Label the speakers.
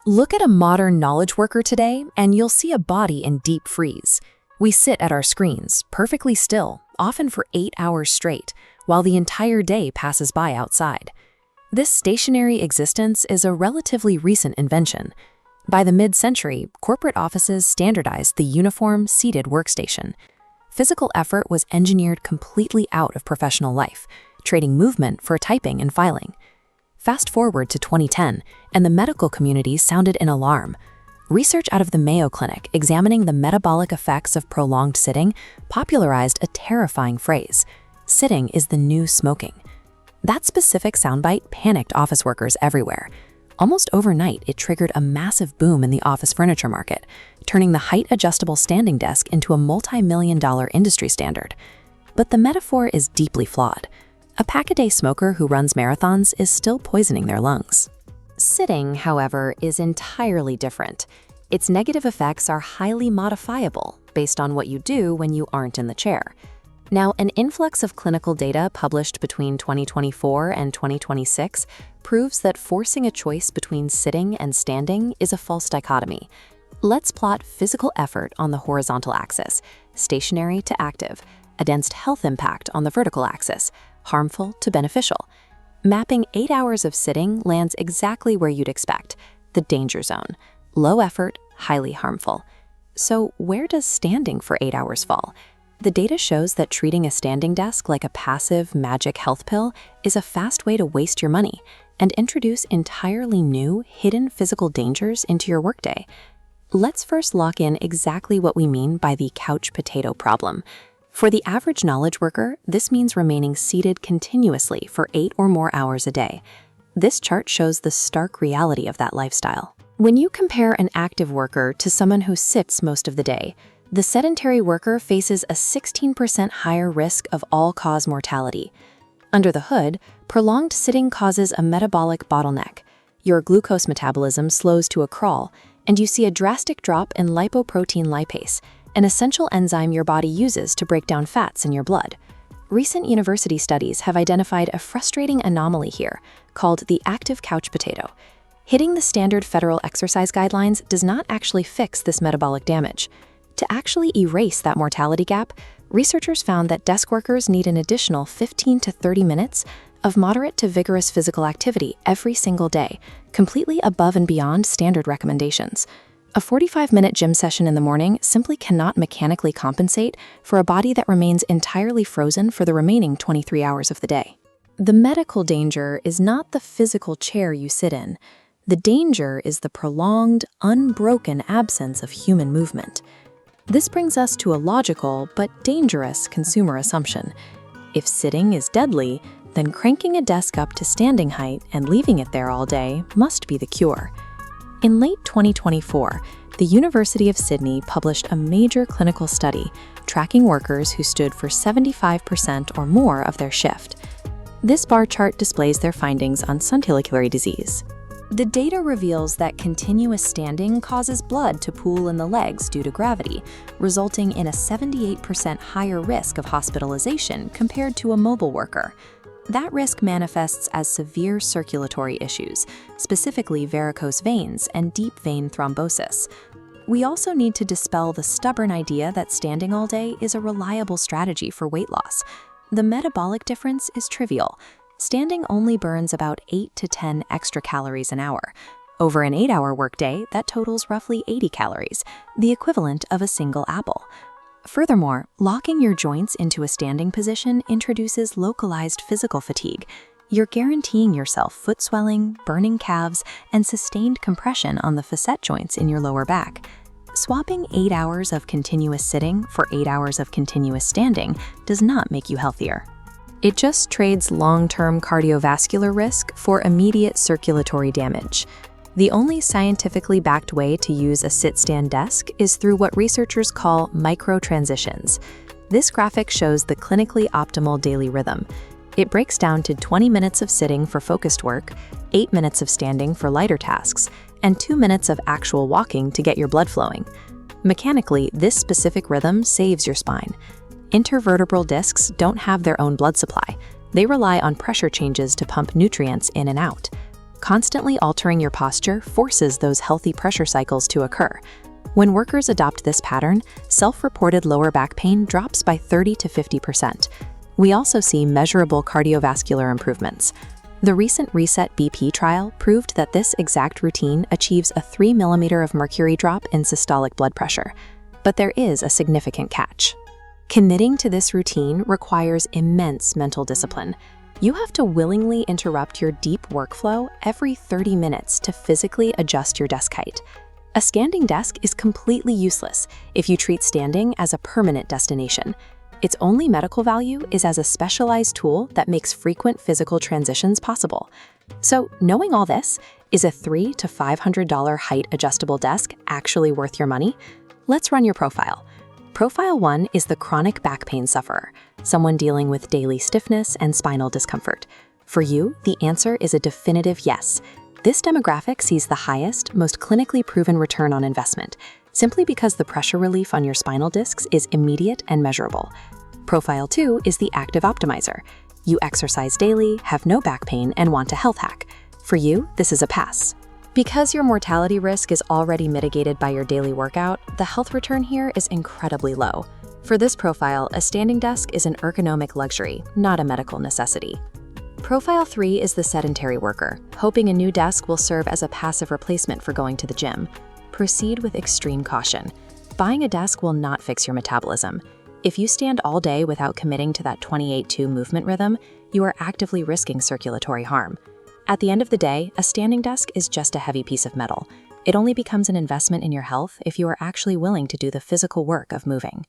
Speaker 1: Look at a modern knowledge worker today, and you'll see a body in deep freeze. We sit at our screens, perfectly still, often for 8 hours straight, while the entire day passes by outside. This stationary existence is a relatively recent invention. By the mid-century, corporate offices standardized the uniform, seated workstation. Physical effort was engineered completely out of professional life, trading movement for typing and filing. Fast forward to 2010, and the medical community sounded an alarm. Research out of the Mayo Clinic examining the metabolic effects of prolonged sitting popularized a terrifying phrase: sitting is the new smoking. That specific soundbite panicked office workers everywhere. Almost overnight, it triggered a massive boom in the office furniture market, turning the height-adjustable standing desk into a multi-million-dollar industry standard. But the metaphor is deeply flawed. A pack-a-day smoker who runs marathons is still poisoning their lungs. Sitting, however, is entirely different. Its negative effects are highly modifiable based on what you do when you aren't in the chair. Now, an influx of clinical data published between 2024 and 2026 proves that forcing a choice between sitting and standing is a false dichotomy. Let's plot physical effort on the horizontal axis, stationary to active, against health impact on the vertical axis, harmful to beneficial. Mapping 8 hours of sitting lands exactly where you'd expect, the danger zone. Low effort, highly harmful. So where does standing for 8 hours fall? The data shows that treating a standing desk like a passive, magic health pill is a fast way to waste your money and introduce entirely new, hidden physical dangers into your workday. Let's first lock in exactly what we mean by the couch potato problem. For the average knowledge worker, this means remaining seated continuously for 8 or more hours a day. This chart shows the stark reality of that lifestyle. When you compare an active worker to someone who sits most of the day, the sedentary worker faces a 16% higher risk of all-cause mortality. Under the hood, prolonged sitting causes a metabolic bottleneck. Your glucose metabolism slows to a crawl, and you see a drastic drop in lipoprotein lipase, an essential enzyme your body uses to break down fats in your blood. Recent university studies have identified a frustrating anomaly here, called the active couch potato. Hitting the standard federal exercise guidelines does not actually fix this metabolic damage. To actually erase that mortality gap, researchers found that desk workers need an additional 15 to 30 minutes of moderate to vigorous physical activity every single day, completely above and beyond standard recommendations. A 45-minute gym session in the morning simply cannot mechanically compensate for a body that remains entirely frozen for the remaining 23 hours of the day. The medical danger is not the physical chair you sit in. The danger is the prolonged, unbroken absence of human movement. This brings us to a logical but dangerous consumer assumption. If sitting is deadly, then cranking a desk up to standing height and leaving it there all day must be the cure. In late 2024, the University of Sydney published a major clinical study tracking workers who stood for 75% or more of their shift. This bar chart displays their findings on circulatory disease. The data reveals that continuous standing causes blood to pool in the legs due to gravity, resulting in a 78% higher risk of hospitalization compared to a mobile worker. That risk manifests as severe circulatory issues, specifically varicose veins and deep vein thrombosis. We also need to dispel the stubborn idea that standing all day is a reliable strategy for weight loss. The metabolic difference is trivial. Standing only burns about 8 to 10 extra calories an hour. Over an 8-hour workday, that totals roughly 80 calories, the equivalent of a single apple. Furthermore, locking your joints into a standing position introduces localized physical fatigue. You're guaranteeing yourself foot swelling, burning calves, and sustained compression on the facet joints in your lower back. Swapping 8 hours of continuous sitting for 8 hours of continuous standing does not make you healthier. It just trades long-term cardiovascular risk for immediate circulatory damage. The only scientifically backed way to use a sit-stand desk is through what researchers call micro-transitions. This graphic shows the clinically optimal daily rhythm. It breaks down to 20 minutes of sitting for focused work, 8 minutes of standing for lighter tasks, and 2 minutes of actual walking to get your blood flowing. Mechanically, this specific rhythm saves your spine. Intervertebral discs don't have their own blood supply. They rely on pressure changes to pump nutrients in and out. Constantly altering your posture forces those healthy pressure cycles to occur. When workers adopt this pattern, self-reported lower back pain drops by 30 to 50%. We also see measurable cardiovascular improvements. The recent RESET BP trial proved that this exact routine achieves a 3 mm of mercury drop in systolic blood pressure. But there is a significant catch. Committing to this routine requires immense mental discipline. You have to willingly interrupt your deep workflow every 30 minutes to physically adjust your desk height. A standing desk is completely useless if you treat standing as a permanent destination. Its only medical value is as a specialized tool that makes frequent physical transitions possible. So, knowing all this, is a $300 to $500 height adjustable desk actually worth your money? Let's run your profile. Profile 1 is the chronic back pain sufferer, someone dealing with daily stiffness and spinal discomfort. For you, the answer is a definitive yes. This demographic sees the highest, most clinically proven return on investment, simply because the pressure relief on your spinal discs is immediate and measurable. Profile 2 is the active optimizer. You exercise daily, have no back pain, and want a health hack. For you, this is a pass. Because your mortality risk is already mitigated by your daily workout, the health return here is incredibly low. For this profile, a standing desk is an ergonomic luxury, not a medical necessity. Profile 3 is the sedentary worker, hoping a new desk will serve as a passive replacement for going to the gym. Proceed with extreme caution. Buying a desk will not fix your metabolism. If you stand all day without committing to that 28-2 movement rhythm, you are actively risking circulatory harm. At the end of the day, a standing desk is just a heavy piece of metal. It only becomes an investment in your health if you are actually willing to do the physical work of moving.